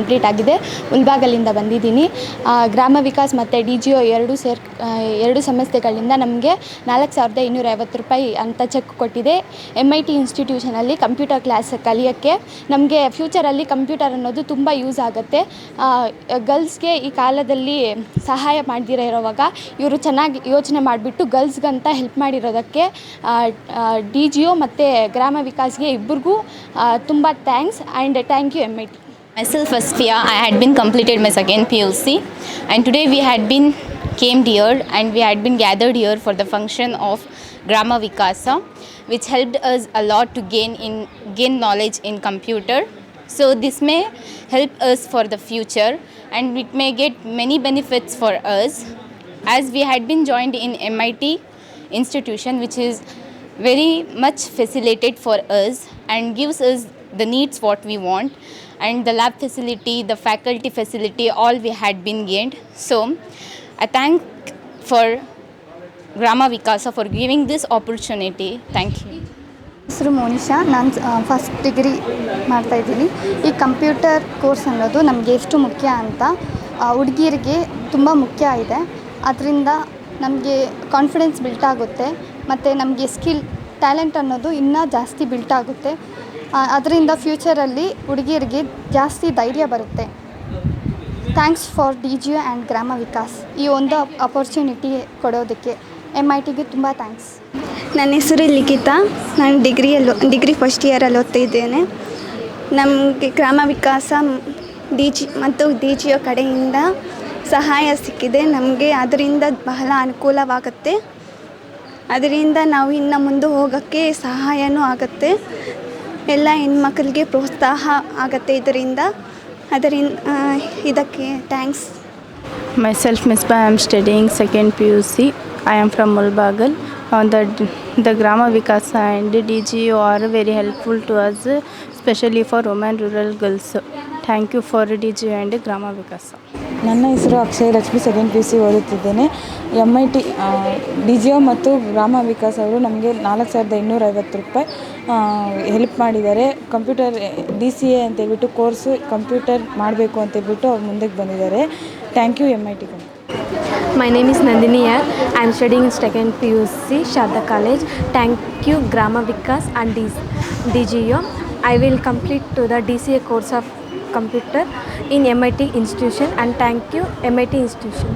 Complete ಆಗಿದೆ. ಮುಳಬಾಗಲಿಂದ ಬಂದಿದ್ದೀನಿ. ಗ್ರಾಮ ವಿಕಾಸ್ ಮತ್ತು DGO ಎರಡು ಸಂಸ್ಥೆಗಳಿಂದ ನಮಗೆ 4,250 ರೂಪಾಯಿ ಅಂತ ಚೆಕ್ ಕೊಟ್ಟಿದೆ. MIT ಇನ್ಸ್ಟಿಟ್ಯೂಷನಲ್ಲಿ ಕಂಪ್ಯೂಟರ್ ಕ್ಲಾಸ್ ಕಲಿಯೋಕ್ಕೆ ನಮಗೆ ಫ್ಯೂಚರಲ್ಲಿ ಕಂಪ್ಯೂಟರ್ ಅನ್ನೋದು ತುಂಬ ಯೂಸ್ ಆಗುತ್ತೆ. ಗರ್ಲ್ಸ್ಗೆ ಈ ಕಾಲದಲ್ಲಿ ಸಹಾಯ ಮಾಡದಿರೋ ಇರೋವಾಗ ಇವರು ಚೆನ್ನಾಗಿ ಯೋಚನೆ ಮಾಡಿಬಿಟ್ಟು ಗರ್ಲ್ಸ್ಗಂತ ಹೆಲ್ಪ್ ಮಾಡಿರೋದಕ್ಕೆ DGO ಮತ್ತು ಗ್ರಾಮ ವಿಕಾಸ್ಗೆ ಇಬ್ಬರಿಗೂ ತುಂಬ thanks and thank you MIT. Myself Asfiya, I had been completed my second PUC, and today we had been came here and we had been gathered here for the function of Grama Vikasa, which helped us a lot to gain knowledge in computer. So this may help us for the future and it may get many benefits for us, as we had been joined in MIT institution, which is very much facilitated for us and gives us the needs what we want, and the lab facility, the faculty facility, all we had been gained. So I thank for Grama Vikasa for giving this opportunity. Thank you. ಹೆಸರು ಮೋನಿಶಾ. ನಾನು first degree ಮಾಡ್ತಾಯಿದ್ದೀನಿ. ಈ computer course ಅನ್ನೋದು ನಮಗೆ ಎಷ್ಟು ಮುಖ್ಯ ಅಂತ ಹುಡುಗಿಯರಿಗೆ ತುಂಬ ಮುಖ್ಯ ಇದೆ. ಅದರಿಂದ ನಮಗೆ ಕಾನ್ಫಿಡೆನ್ಸ್ ಬಿಲ್ಟ್ ಆಗುತ್ತೆ ಮತ್ತು ನಮಗೆ ಸ್ಕಿಲ್ ಟ್ಯಾಲೆಂಟ್ ಅನ್ನೋದು ಇನ್ನೂ ಜಾಸ್ತಿ ಬಿಲ್ಟ್ ಆಗುತ್ತೆ. ಅದರಿಂದ ಫ್ಯೂಚರಲ್ಲಿ ಹುಡುಗಿಯರಿಗೆ ಜಾಸ್ತಿ ಧೈರ್ಯ ಬರುತ್ತೆ. ಥ್ಯಾಂಕ್ಸ್ ಫಾರ್ DGO ಆ್ಯಂಡ್ ಗ್ರಾಮ ವಿಕಾಸ್ ಈ ಒಂದು ಅಪರ್ಚುನಿಟಿ ಕೊಡೋದಕ್ಕೆ MITಗೆ ತುಂಬ ಥ್ಯಾಂಕ್ಸ್. ನನ್ನ ಹೆಸರು ಲಿಖಿತಾ. ನಾನು ಡಿಗ್ರಿ ಫಸ್ಟ್ ಇಯರಲ್ಲಿ ಓದ್ತಿದ್ದೇನೆ. ನಮಗೆ ಗ್ರಾಮ ವಿಕಾಸ ಮತ್ತು DGO ಕಡೆಯಿಂದ ಸಹಾಯ ಸಿಕ್ಕಿದೆ. ನಮಗೆ ಅದರಿಂದ ಬಹಳ ಅನುಕೂಲವಾಗುತ್ತೆ. ಅದರಿಂದ ನಾವು ಇನ್ನು ಮುಂದೆ ಹೋಗೋಕ್ಕೆ ಸಹಾಯನೂ ಆಗುತ್ತೆ. ಎಲ್ಲ ಹೆಣ್ಮಕ್ಳಿಗೆ ಪ್ರೋತ್ಸಾಹ ಆಗುತ್ತೆ ಇದಕ್ಕೆ thanks. Myself Misbah, I am studying second PUC. I am from Mulbagal. The Grama Vikasa and DGO are very helpful to us, especially for women rural girls. Thank you for DGO and Grama Vikasa. ನನ್ನ ಹೆಸರು ಅಕ್ಷಯ Lakshmi, second PUC ಓದುತ್ತಿದ್ದೇನೆ. MIT DGO ಮತ್ತು ಗ್ರಾಮ ವಿಕಾಸ್ ಅವರು ನಮಗೆ 4,250 ರೂಪಾಯಿ help ಮಾಡಿದ್ದಾರೆ. Computer DCA ಅಂತೇಳ್ಬಿಟ್ಟು ಕೋರ್ಸು ಕಂಪ್ಯೂಟರ್ ಮಾಡಬೇಕು ಅಂತೇಳ್ಬಿಟ್ಟು ಅವ್ರು ಮುಂದಕ್ಕೆ ಬಂದಿದ್ದಾರೆ. Thank you MIT. My name is Nandini R. I am studying in second PUC, Sharda College. Thank you Grama Vikas and DGO. I will complete to the DCA course of computer in MIT institution and thank you MIT institution.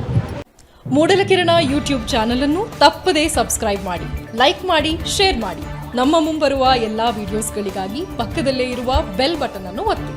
Moodalakirana YouTube channel ಅನ್ನು ತಪ್ಪದೇ subscribe ಮಾಡಿ, like ಮಾಡಿ, share ಮಾಡಿ. ನಮ್ಮ ಮುಂಬರುವ ಎಲ್ಲಾ ವಿಡಿಯೋಸ್ಗಳಿಗಾಗಿ ಪಕ್ಕದಲ್ಲೇ ಇರುವ ಬೆಲ್ ಬಟನ್ ಅನ್ನು ಒತ್ತಿ.